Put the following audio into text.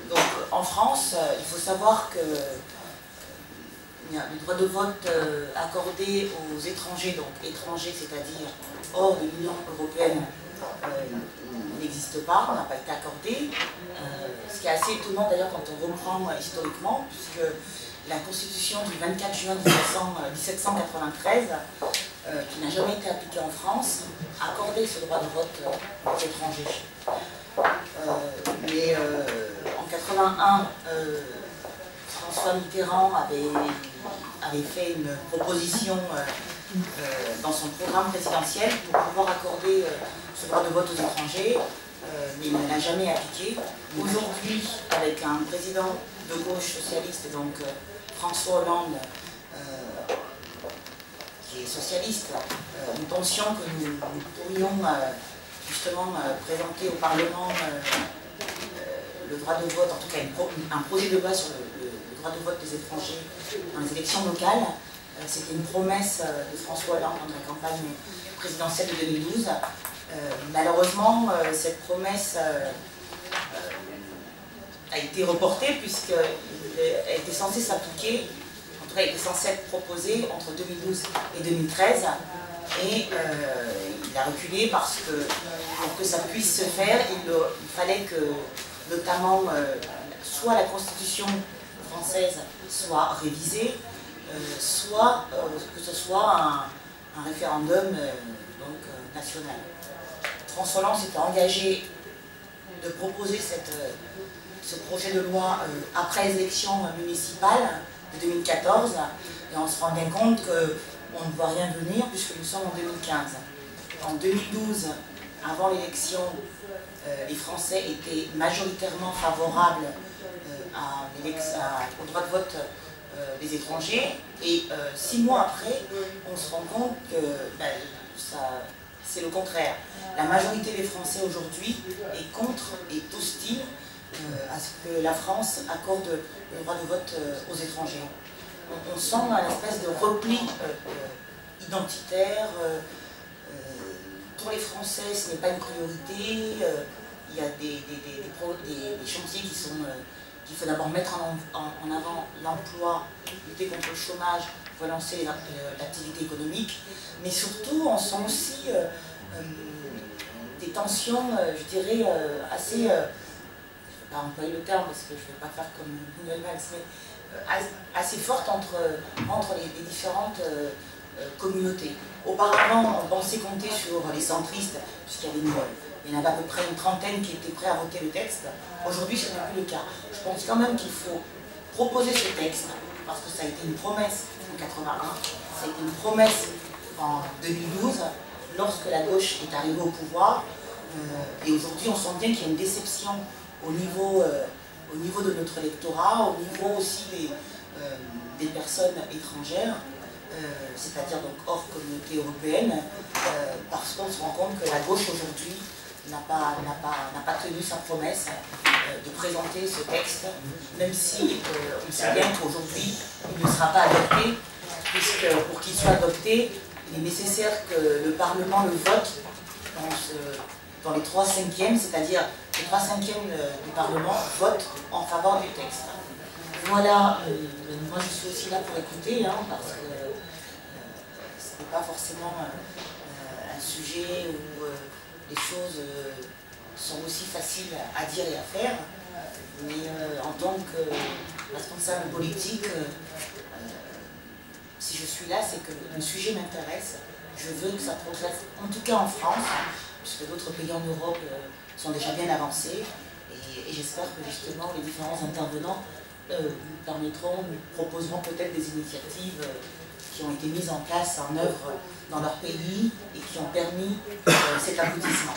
Donc en France, il faut savoir que le droit de vote accordé aux étrangers, donc étrangers, c'est-à-dire hors de l'Union européenne, n'existe pas, n'a pas été accordé. Ce qui est assez étonnant d'ailleurs quand on reprend historiquement, puisque la Constitution du 24 juin 1793, qui n'a jamais été appliquée en France, accordait ce droit de vote aux étrangers. Mais en 81, François Mitterrand avait fait une proposition dans son programme présidentiel pour pouvoir accorder ce droit de vote aux étrangers, mais il ne l'a jamais appliqué. Aujourd'hui, avec un président de gauche socialiste, donc François Hollande, qui est socialiste, nous pensions que nous pourrions justement présenter au Parlement le droit de vote, en tout cas un projet de loi sur le droit de vote des étrangers dans les élections locales. C'était une promesse de François Hollande dans la campagne présidentielle de 2012. Malheureusement, cette promesse a été reportée puisqu'elle était censée s'appliquer, en tout cas elle était censée être proposée entre 2012 et 2013. Et il a reculé parce que pour que ça puisse se faire, il fallait que notamment soit la Constitution française soit révisée, soit que ce soit un référendum national. François Hollande s'était engagé de proposer ce projet de loi après les élections municipales de 2014, et on se rend bien compte qu'on ne voit rien venir puisque nous sommes en 2015. En 2012, avant l'élection, les Français étaient majoritairement favorables au droit de vote des étrangers, et 6 mois après, on se rend compte que c'est le contraire. La majorité des Français aujourd'hui est contre, est hostile à ce que la France accorde le droit de vote aux étrangers. On sent une espèce de repli identitaire. Pour les Français, ce n'est pas une priorité. Il y a des chantiers qu'il faut d'abord mettre en avant l'emploi, lutter contre le chômage, relancer l'activité économique. Mais surtout, on sent aussi des tensions, je dirais, assez... je ne vais pas employer le terme parce que je ne vais pas faire comme Nouvelle Valls, mais assez fortes entre les différentes communautés. Auparavant, on pensait compter sur les centristes, puisqu'il y en avait à peu près une trentaine qui étaient prêts à voter le texte. Aujourd'hui, ce n'est plus le cas. Je pense quand même qu'il faut proposer ce texte, parce que ça a été une promesse en 81, ça a été une promesse en 2012, lorsque la gauche est arrivée au pouvoir. Et aujourd'hui, on sent bien qu'il y a une déception au niveau de notre électorat, au niveau aussi des personnes étrangères, c'est-à-dire donc hors communauté européenne, parce qu'on se rend compte que la gauche aujourd'hui n'a pas tenu sa promesse de présenter ce texte, même si on sait bien qu'aujourd'hui il ne sera pas adopté, puisque pour qu'il soit adopté, il est nécessaire que le Parlement le vote dans les 3/5, c'est-à-dire les 3/5 du Parlement votent en faveur du texte. Voilà, moi je suis aussi là pour écouter, parce que ce n'est pas forcément un sujet où les choses sont aussi faciles à dire et à faire, mais en tant que responsable politique, si je suis là, c'est que le sujet m'intéresse, je veux que ça progresse, en tout cas en France, puisque d'autres pays en Europe sont déjà bien avancés, et j'espère que justement les différents intervenants nous proposeront peut-être des initiatives qui ont été mises en place, en œuvre dans leur pays, et qui ont permis cet aboutissement.